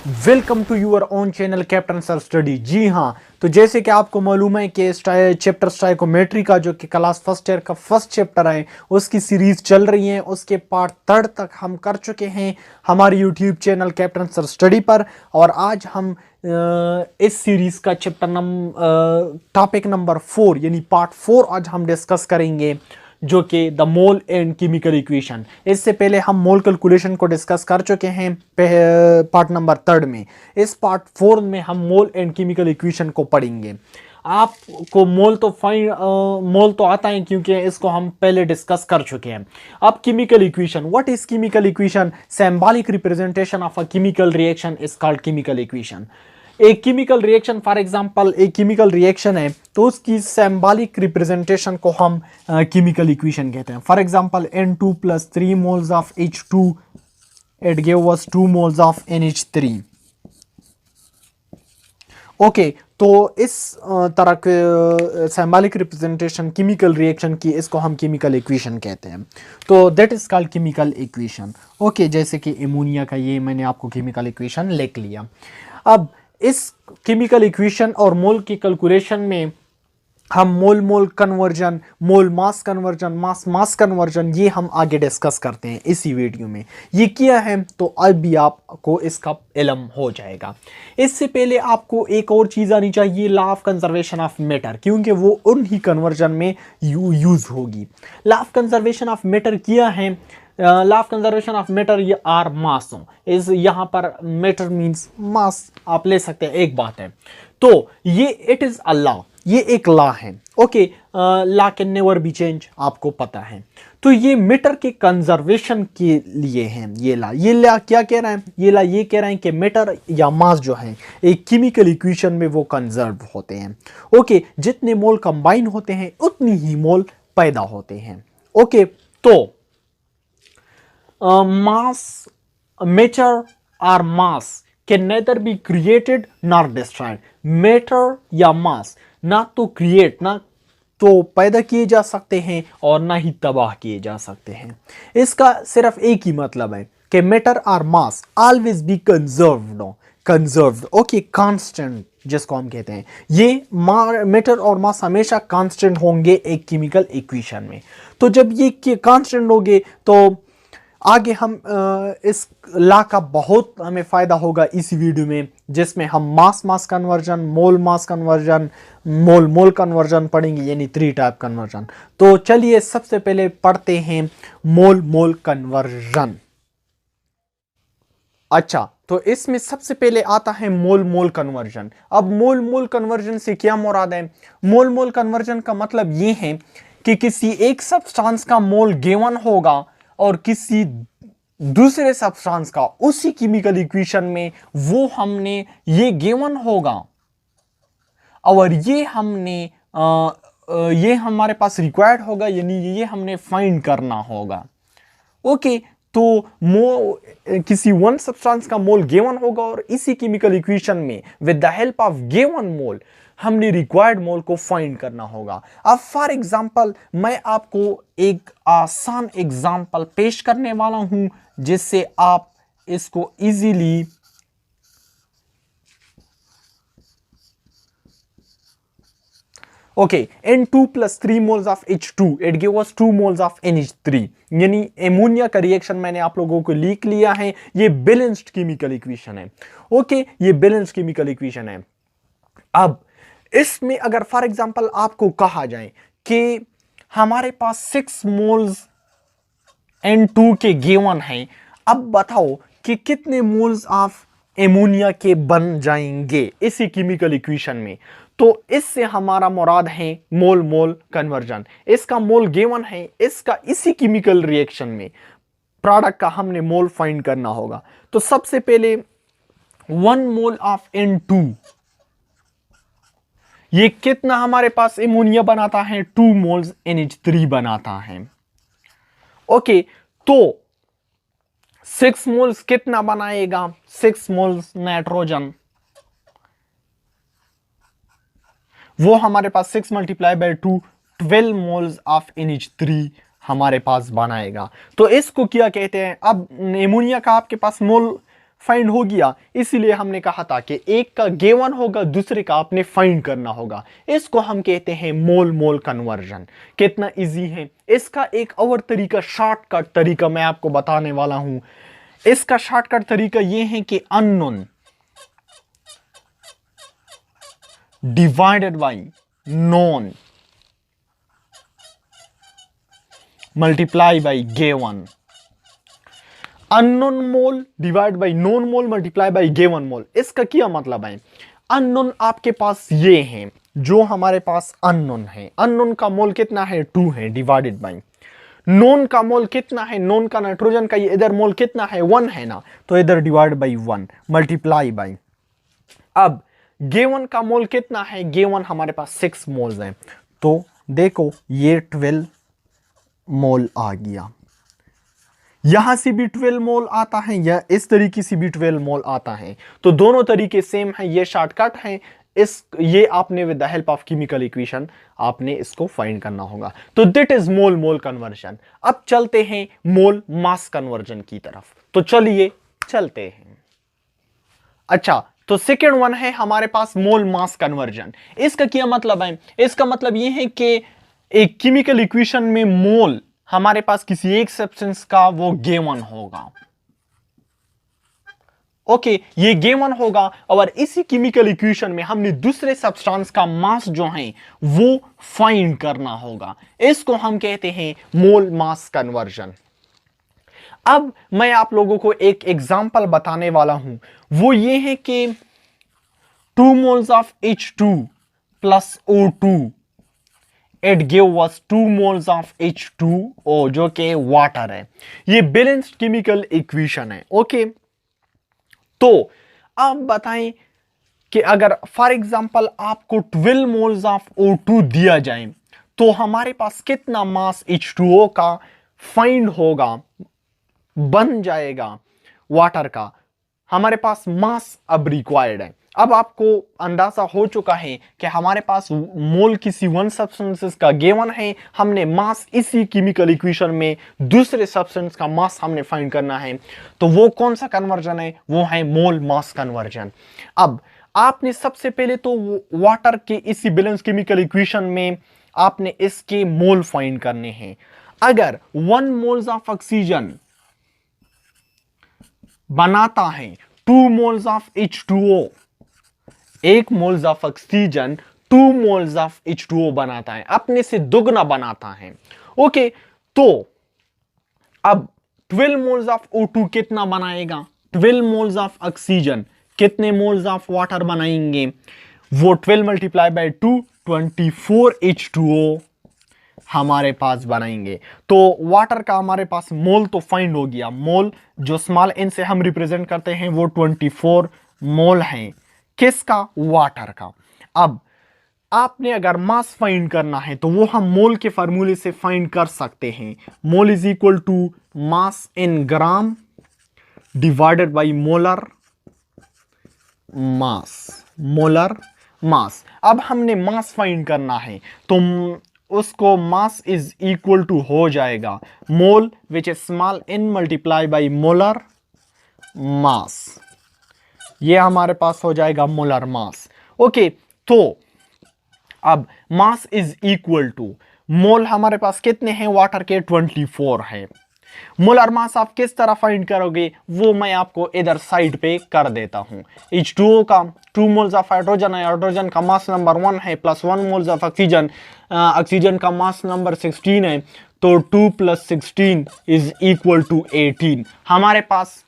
Welcome to your own channel captain sir study. जी हाँ, तो जैसे कि आपको मालूम है कि चैप्टर स्टाइकोमेट्री का जो कि क्लास फर्स्ट ईयर का फर्स्ट चैप्टर है उसकी सीरीज चल रही है। उसके पार्ट थर्ड तक हम कर चुके हैं हमारे YouTube channel captain sir study पर। और आज हम इस सीरीज का टॉपिक नंबर 4 यानी पार्ट 4 आज हम डिस्कस करेंगे, जो कि the mole and chemical equation. इससे पहले हम मोल कैलकुलेशन को डिस्कस कर चुके हैं पार्ट नंबर 3 में। इस पार्ट 4 में हम मोल एंड केमिकल इक्वेशन को पढ़ेंगे। आपको मोल तो आता है क्योंकि इसको हम पहले डिस्कस कर चुके हैं। अब chemical equation, what is chemical equation? Symbolic representation of a chemical reaction is called chemical equation. एक केमिकल रिएक्शन, फॉर एग्जांपल एक केमिकल रिएक्शन है तो उसकी सिंबॉलिक रिप्रेजेंटेशन को हम केमिकल इक्वेशन कहते हैं। For example N2 + 3 moles of H2 it gave us 2 moles of NH3। Okay, तो इस तरह के सिंबॉलिक रिप्रेजेंटेशन केमिकल रिएक्शन की, इसको हम केमिकल इक्वेशन कहते हैं। तो that is called chemical equation. Okay, जैसे कि एमोनिया का ये मैंने आपको केमिकल इक्वेशन लिख लिया। अब इस केमिकल इक्वेशन और मोल की कैलकुलेशन में हम मोल मोल कन्वर्जन, मोल मास कन्वर्जन, मास मास कन्वर्जन, ये हम आगे डिस्कस करते हैं इसी वीडियो में। ये किया है तो अब भी आपको इसका इल्म हो जाएगा। इससे पहले आपको एक और चीज़ आनी चाहिए, law of conservation of matter, क्योंकि वो उन्हीं कन्वर्जन में यूज होगी। Law of conservation of matter किया है, law of conservation of matter, ये आर मास इस यहाँ पर मैटर मींस मास आप ले सकते हैं, एक बात है। तो ये इट इज अ लॉ, ये एक लॉ है। Okay, law can never be change, आपको पता है। तो ये मैटर के कंजर्वेशन के लिए है ये लॉ क्या कह रहा है? ये लॉ ये कह रहा है कि मैटर या मास जो है एक केमिकल इक्वेशन में वो कंजर्व होते हैं। ओके, जितने मोल कंबाइन होते हैं उतनी ही मोल पैदा होते हैं। ओके, तो mass, matter or mass can neither be created nor destroyed। matter या mass ना तो create, ना तो पैदा किए जा सकते हैं और ना ही तबाह किए जा सकते हैं। इसका सिर्फ एक ही मतलब है कि matter or mass always be conserved। Okay, constant जिसको हम कहते हैं, ये मैटर और मास हमेशा कांस्टेंट होंगे एक केमिकल इक्वेशन में। तो जब ये कांस्टेंट होंगे तो आगे हम इस लॉ का बहुत हमें फायदा होगा इस वीडियो में, जिसमें हम मास मास कन्वर्जन, मोल मास कन्वर्जन, मोल मोल कन्वर्जन पढ़ेंगे, यानी 3 टाइप कन्वर्जन। तो चलिए सबसे पहले पढ़ते हैं मोल मोल कन्वर्जन। अच्छा, तो इसमें सबसे पहले आता है मोल मोल कन्वर्जन। अब मोल मोल कन्वर्जन से क्या मुराद है? मोल मोल कन्वर्जन का मतलब ये है कि किसी एक सब्सटेंस का मोल गिवन होगा और किसी दूसरे सब्सटेंस का उसी केमिकल इक्वेशन में वो हमने ये गिवन होगा और ये हमारे पास रिक्वायर्ड होगा, यानी ये हमने फाइंड करना होगा। ओके, तो किसी वन सब्सटेंस का मोल गिवन होगा और इसी केमिकल इक्वेशन में with the help of given mole हमने रिक्वायर्ड मोल को फाइंड करना होगा। अब फॉर एग्जांपल मैं आपको एक आसान एग्जांपल पेश करने वाला हूं जिससे आप इसको easily okay, N2 + 3 moles of H2 it gives us 2 moles of NH3। यानी एमोनिया का रिएक्शन मैंने आप लोगों को लिख लिया है, ये बैलेंस्ड केमिकल इक्वेशन है। ओके, ये बैलेंस्ड केमिकल इक्वेशन है। अब इसमें अगर फॉर एग्जांपल आपको कहा जाए कि हमारे पास 6 मोल्स N2 के गिवन हैं, अब बताओ कि कितने मोल्स ऑफ एमोनिया के बन जाएंगे इसी केमिकल इक्वेशन में। तो इससे हमारा मुराद है मोल मोल कन्वर्जन। इसका मोल गिवन है, इसका इसी केमिकल रिएक्शन में प्रोडक्ट का हमने मोल फाइंड करना होगा। तो सबसे पहले 1 मोल ऑफ N2 ये कितना हमारे पास एमोनिया बनाता है? 2 मोल्स NH3 बनाता है। ओके, तो 6 मोल्स कितना बनाएगा? 6 मोल्स नाइट्रोजन, वो हमारे पास 6 × 2 12 मोल्स ऑफ NH3 हमारे पास बनाएगा। तो इसको क्या कहते हैं? अब एमोनिया का आपके पास मोल फाइंड हो गया, इसीलिए हमने कहा था कि एक का गिवन होगा, दूसरे का आपने फाइंड करना होगा। इसको हम कहते हैं मोल मोल कन्वर्जन। कितना इजी है। इसका एक और तरीका, शॉर्टकट तरीका मैं आपको बताने वाला हूं। इसका शॉर्टकट तरीका यह है कि unknown divided by known multiply by given. Unknown mole divide by known mole multiply by given mole. इसका क्या मतलब है? अननोन आपके पास ये हैं जो हमारे पास अननोन है। अननोन का मोल कितना है? 2 है, डिवाइडेड बाई नोन का मोल कितना है? नोन का नाइट्रोजन का ये इधर मोल कितना है? 1 है ना, तो इधर डिवाइड बाई 1 मल्टीप्लाई बाई। अब गिवन का मोल कितना है? गिवन हमारे पास 6 मोल्स हैं, तो देखो ये 12 मोल आ गया। यहां से भी 12 मोल आता है या इस तरीके से भी 12 मोल आता है, तो दोनों तरीके सेम है। ये शॉर्टकट है। ये आपने with the help of chemical equation आपने इसको फाइंड करना होगा। तो that is mole mole conversion. अब चलते हैं मोल मास कन्वर्जन की तरफ। तो चलिए चलते हैं। अच्छा, तो सेकेंड वन है हमारे पास मोल मास कन्वर्जन। इसका क्या मतलब है? इसका मतलब यह है कि एक केमिकल इक्वेशन में मोल हमारे पास किसी एक सब्सटेंस का वो गिवन होगा। ओके, ये गिवन होगा और इसी केमिकल इक्वेशन में हमने दूसरे सब्सटेंस का मास जो है वो फाइंड करना होगा। इसको हम कहते हैं मोल मास कन्वर्जन। अब मैं आप लोगों को एक एग्जांपल बताने वाला हूं। वो ये है कि 2 moles of H2 plus O2 it give us 2 moles of H2O जो कि वाटर है। ये बैलेंस्ड केमिकल इक्वेशन है। ओके, तो अब बताएं कि अगर फॉर एग्जांपल आपको 12 moles of O2 दिया जाए तो हमारे पास कितना मास H2O का फाइंड होगा, बन जाएगा वाटर का। हमारे पास मास अब रिक्वायर्ड है। अब आपको अंदाजा हो चुका है कि हमारे पास मोल किसी वन सब्सटेंस का गिवन है। हमने मास इसी केमिकल इक्वेशन में दूसरे सब्सटेंस का मास हमने फाइंड करना है। तो वो कौन सा कन्वर्जन है? वो है मोल मास कन्वर्जन। अब आपने सबसे पहले तो वाटर के इसी बैलेंस केमिकल इक्वेशन में आपने इसके मोल फाइंड करने हैं। अगर 1 मोल्स ऑफ ऑक्सीजन बनाता है 2 moles of H2O, 1 moles of oxygen 2 moles of H2O बनाता है, अपने से दुगना बनाता है। ओके, तो अब 12 मोल्स ऑफ O2 कितना बनाएगा? 12 मोल्स ऑफ ऑक्सीजन कितने मोल्स ऑफ वाटर बनाएंगे? वो 12 मल्टीप्लाई बाय 2 24 H2O हमारे पास बनाएंगे। तो वाटर का हमारे पास मोल तो फाइंड हो गया। मोल जो स्मॉल n से हम रिप्रेजेंट करते हैं वो 24 मोल हैं। किसका? वाटर का। अब आपने अगर मास फाइंड करना है तो वो हम मोल के फार्मूले से फाइंड कर सकते हैं। Mole is equal to mass in gram divided by molar mass. Molar mass. अब हमने मास फाइंड करना है तो उसको मास इज इक्वल टू हो जाएगा mole which is small n multiply by molar mass. ये हमारे पास हो जाएगा मोलर मास। ओके, तो अब मास इज इक्वल टू मोल हमारे पास कितने हैं? वाटर के 24 है। मोलर मास आप किस तरह फाइंड करोगे वो मैं आपको इधर साइड पे कर देता हूं। H2O का 2 मोल्स ऑफ हाइड्रोजन है, हाइड्रोजन का मास नंबर 1 है, plus 1 moles of oxygen, oxygen का मास नंबर 16 है, तो 2 + 16 इज इक्वल टू 18। हमारे पास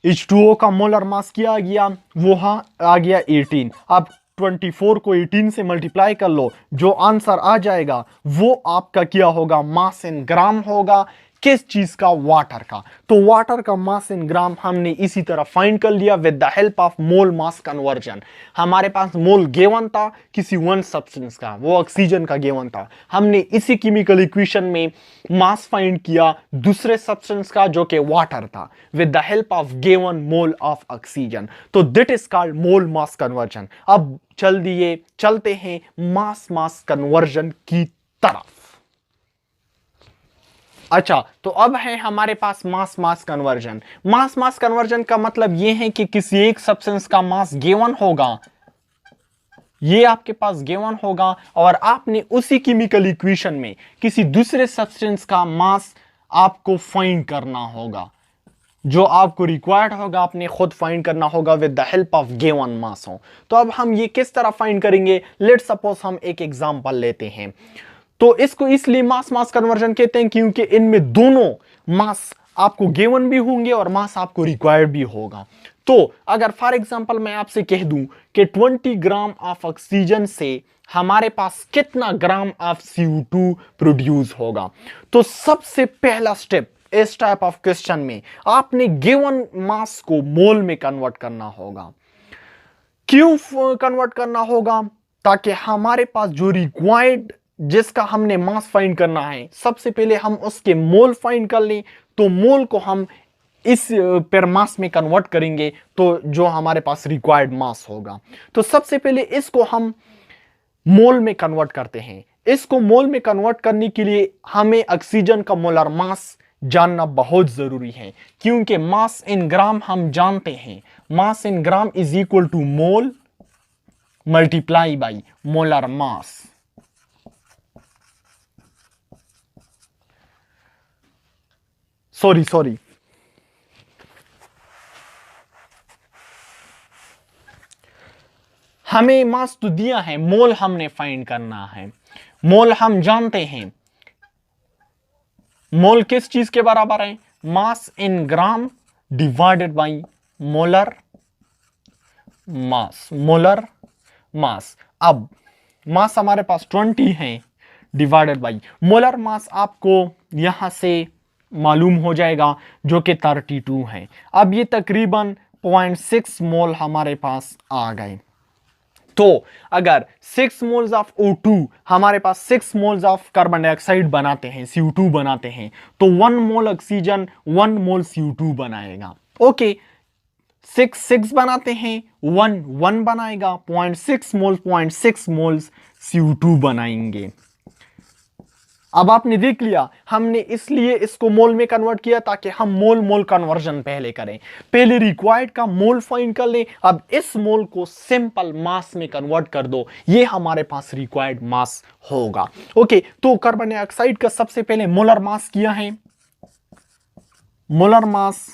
H2O का मोलर मास क्या आ गया? वो आ गया 18। अब 24 को 18 से मल्टीप्लाई कर लो, जो आंसर आ जाएगा वो आपका क्या होगा? मास इन ग्राम होगा। किस चीज का? वाटर का। तो वाटर का मास इन ग्राम हमने इसी तरह फाइंड कर लिया with the help of mole mass conversion. हमारे पास मोल गिवन था किसी वन सब्सटेंस का, वो ऑक्सीजन का गिवन था। हमने इसी केमिकल इक्वेशन में मास फाइंड किया दूसरे सब्सटेंस का जो कि वाटर था with the help of given mole of oxygen. तो that is called mole mass conversion. अब चलते हैं मास मास कन्वर्जन की तरफ। अच्छा, तो अब है हमारे पास मास मास कन्वर्जन। मास मास कन्वर्जन का मतलब यह है कि किसी एक सब्सटेंस का मास गिवन होगा, ये आपके पास गिवन होगा, और आपने उसी केमिकल इक्वेशन में किसी दूसरे सब्सटेंस का मास आपको फाइंड करना होगा। जो आपको रिक्वायर्ड होगा आपने खुद फाइंड करना होगा with the help of given mass हो। तो अब हम ये किस तरह फाइंड करेंगे? लेट्स सपोज हम एक एग्जांपल लेते हैं। तो इसको इसलिए मास मास कन्वर्जन कहते हैं क्योंकि इनमें दोनों मास आपको गिवन भी होंगे और मास आपको रिक्वायर्ड भी होगा। तो अगर फॉर एग्जांपल मैं आपसे कह दूं कि 20 ग्राम ऑफ ऑक्सीजन से हमारे पास कितना ग्राम ऑफ CO2 प्रोड्यूस होगा, तो सबसे पहला स्टेप इस टाइप ऑफ क्वेश्चन में आपने गिवन मास को मोल में कन्वर्ट करना होगा। क्यों कन्वर्ट करना होगा? ताकि हमारे पास जो रिक्वायर्ड जिसका हमने मास फाइंड करना है, सबसे पहले हम उसके मोल फाइंड कर लें, तो मोल को हम इस पर मास में कन्वर्ट करेंगे तो जो हमारे पास रिक्वायर्ड मास होगा। तो सबसे पहले इसको हम मोल में कन्वर्ट करते हैं। इसको मोल में कन्वर्ट करने के लिए हमें ऑक्सीजन का मोलर मास जानना बहुत जरूरी है, क्योंकि मास इन ग्राम हम जानते हैं। Mass in gram is equal to mole multiply by molar mass. Sorry हमें मास तो दिया है, मोल हमने फाइंड करना है। मोल हम जानते हैं। मोल किस चीज के बराबर है? Mass in gram divided by molar mass. Molar mass, अब मास हमारे पास 20 है डिवाइडेड बाई मोलर मास, आपको यहां से मालूम हो जाएगा जो कि 32 है। अब ये तकरीबन 0.6 मोल हमारे पास आ गए। तो अगर 6 मोल्स ऑफ O2 हमारे पास 6 मोल्स ऑफ कार्बन डाइऑक्साइड बनाते हैं, CO2 बनाते हैं, तो 1 मोल ऑक्सीजन 1 मोल CO2 बनाएगा। ओके, 6 बनाते हैं, 1 बनाएगा, 0.6 मोल्स CO2 बनाएंगे। अब आपने देख लिया, हमने इसलिए इसको मोल में कन्वर्ट किया ताकि हम मोल मोल कन्वर्जन पहले करें। पहले रिक्वायर्ड का मोल फाइंड कर लें, अब इस मोल को सिंपल मास में कन्वर्ट कर दो, ये हमारे पास रिक्वायर्ड मास होगा। ओके, तो कार्बन डाइऑक्साइड का सबसे पहले मोलर मास किया है। मोलर मास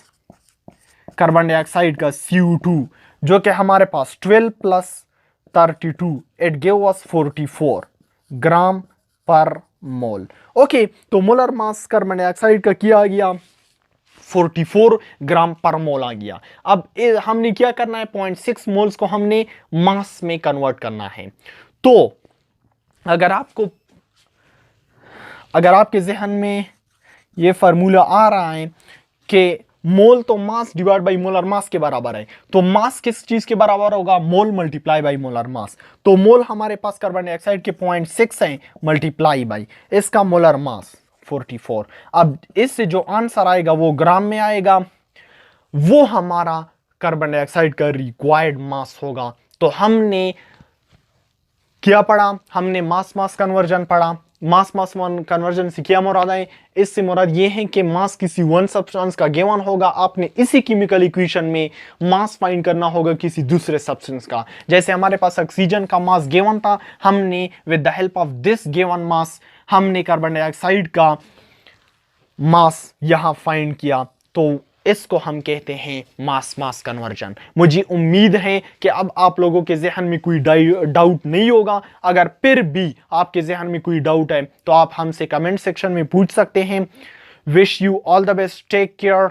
कार्बन डाइऑक्साइड का CO2 जो कि हमारे पास 12 प्लस 32 इट गिव अस 44 ग्राम पर मोल। ओके, तो मोलर मास कार्बन डाइऑक्साइड का किया गया 44 ग्राम पर मोल आ गया। अब हमने क्या करना है? 0.6 मोल्स को हमने मास में कन्वर्ट करना है। तो अगर आपके जहन में ये फार्मूला आ रहा है कि मोल तो मास डिवाइड बाई मोलर मास के बराबर है, तो मास किस चीज के बराबर होगा? मोल मल्टीप्लाई बाई मोलर मास। तो मोल हमारे पास कार्बन डाइऑक्साइड के 0.6 हैं, मल्टीप्लाई बाई इसका मोलर मास 44। अब इससे जो आंसर आएगा वो ग्राम में आएगा, वो हमारा कार्बन डाइऑक्साइड का रिक्वायर्ड मास होगा। तो हमने क्या पढ़ा? हमने मास मास कन्वर्जन पढ़ा। मास मास कन्वर्जन से क्या मुराद है? इससे मुराद ये है कि मास किसी वन सब्सटेंस का गिवन होगा, आपने इसी केमिकल इक्वेशन में मास फाइंड करना होगा किसी दूसरे सब्सटेंस का। जैसे हमारे पास ऑक्सीजन का मास गिवन था, हमने with the help of this given mass हमने कार्बन डाइऑक्साइड का मास यहां फाइंड किया। तो इसको हम कहते हैं मास मास कन्वर्जन। मुझे उम्मीद है कि अब आप लोगों के जहन में कोई डाउट नहीं होगा। अगर फिर भी आपके जहन में कोई डाउट है तो आप हमसे कमेंट सेक्शन में पूछ सकते हैं। Wish you all the best, take care.